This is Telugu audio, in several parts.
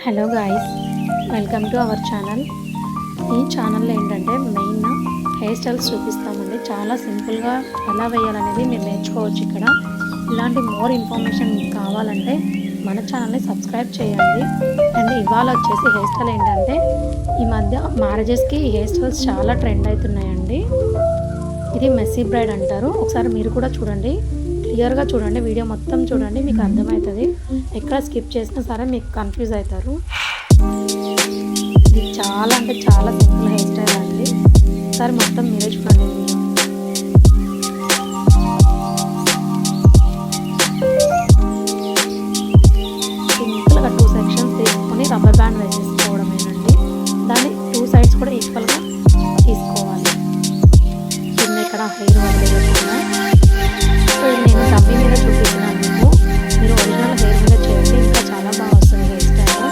Hello guys, welcome to our channel. ఈ ఛానల్లో ఏంటంటే మెయిన్ హెయిర్ స్టైల్స్ చూపిస్తామండి. చాలా సింపుల్గా ఎలా వేయాలనేది మీరు నేర్చుకోవచ్చు ఇక్కడ. ఇలాంటి మోర్ ఇన్ఫర్మేషన్ కావాలంటే మన ఛానల్ని సబ్స్క్రైబ్ చేయండి. అండ్ ఇవాళ వచ్చేసి హెయిర్ స్టైల్ ఏంటంటే ఈ మధ్య మ్యారేజెస్కి హెయిర్ స్టైల్స్ చాలా ట్రెండ్ అవుతున్నాయండి. ఇది మెస్సీ బ్రైడ్ అంటారు. ఒకసారి మీరు కూడా చూడండి, క్లియర్గా చూడండి, వీడియో మొత్తం చూడండి, మీకు అర్థమవుతుంది. ఎక్కడ స్కిప్ చేసినా సరే మీకు కన్ఫ్యూజ్ అవుతారు. ఇది చాలా అంటే చాలా సింపుల్ హెయిర్ స్టైల్ అండి. ఒకసారి మొత్తం మీరే చూడండి. సింపుల్గా 2 సెక్షన్స్ తీసుకొని రబ్బర్ బ్యాండ్ వేసేసుకోవడమేనండి. దాన్ని 2 సైడ్స్ కూడా ఈక్వల్గా తీసుకోవాలి. కింద ఇక్కడ హెయిర్ వదిలేయకుండా. సో నేను డబ్బీ మీద చూపిస్తున్నాను మీకు. మీరు ఒరిజినల్ హెయిర్ మీద చేయండి, ఇంకా చాలా బాగా వస్తుంది హెయిర్ స్టైల్.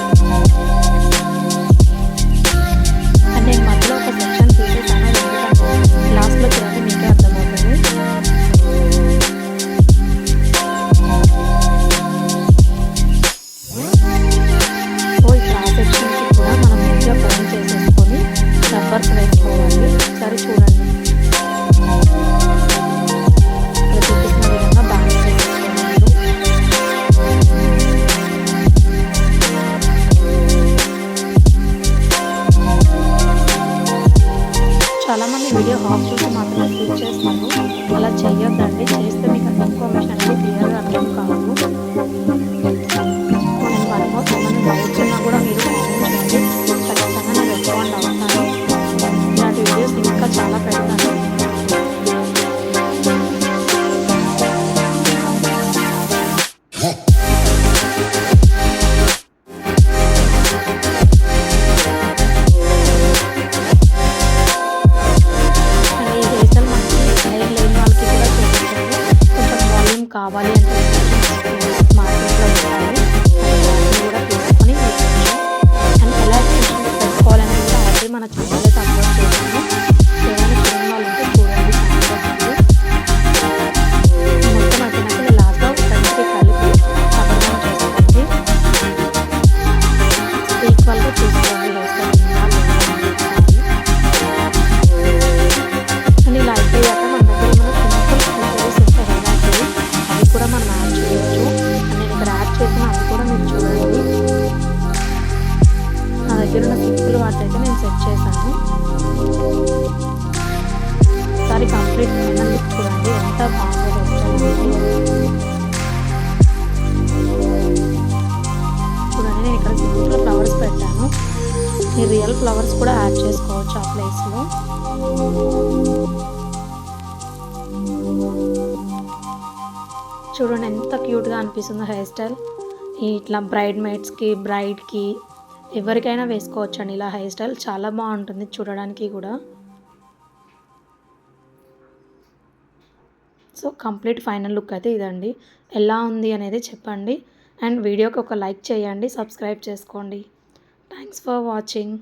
అండ్ నేను మధ్యలో ఒక సెక్షన్ తీసేసాను, ఎందుకంటే లాస్ట్లో చూడండి మీకే అర్థమవుతుంది. సో ఇప్పుడు ఆ సెక్షన్కి కూడా మనం మంచిగా ఫోన్ చేసేసుకొని రబ్బర్స్ వేసుకోవాలి. ఒకసారి చూడండి. చాలామంది వీడియో హాఫ్ చూసి మాత్రమే స్కిప్ చేస్తాను. అలా చేయొద్దండి. చేస్తే మీకు ఇన్ఫర్మేషన్ అనేది క్లియర్గా అర్థం కాదు. నేను ఆల్మోస్ట్ ఏమైనా డౌట్స్ ఉన్నా కూడా మీరు కామెంట్ చేయండి, ఖచ్చితంగా నేను రెస్పాండ్ అవుతాను. ఇలాంటి వీడియోస్ ఇంకా చాలా పెడతాను. కావాలి అంటే మార్కెట్లో ఉంటాయి, కూడా తీసుకొని అండ్ ఎలా పెట్టుకోవాలని కూడా ఆల్రెడీ మన ఛానల్లో అప్లోడ్ చేసాము. ఏమైనా చూడని వాళ్ళు ఉంటే చూడండి. మొత్తం అయిపోయినాక లాస్ట్లో ఫ్రెండ్స్కి కలిపి అర్థం చేసుకోండి. ఈక్వల్గా చూసుకోండి వేసుకోండి. అండ్ ఇలా అయిపోయాక మన దగ్గర మన సింపుల్ అవి కూడా మనం యాడ్ చేయవచ్చు. నేను ఇక్కడ యాడ్ చేసిన అవి కూడా మీరు చూడండి. నా దగ్గర ఉన్న సింపుల్ వాటికి నేను సెట్ చేశాను. ఒకసారి కంప్లీట్ ఫైనల్ లుక్ చూడండి, ఎంత బాగా చూడండి. నేను ఇక్కడ సింపుల్ ఫ్లవర్స్ పెట్టాను. మీరు రియల్ ఫ్లవర్స్ కూడా యాడ్ చేసుకోవచ్చు ఆ ప్లేస్లో. చూడండి ఎంత క్యూట్గా అనిపిస్తుందో హెయిర్ స్టైల్. ఇట్లా బ్రైడ్ మేడ్స్కి, బ్రైడ్కి ఎవరికైనా వేసుకోవచ్చు అండి. ఇలా హెయిర్ స్టైల్ చాలా బాగుంటుంది చూడడానికి కూడా. సో కంప్లీట్ ఫైనల్ లుక్ అయితే ఇదండి. ఎలా ఉంది అనేది చెప్పండి. అండ్ వీడియోకి ఒక లైక్ చేయండి, సబ్స్క్రైబ్ చేసుకోండి. Thanks for watching.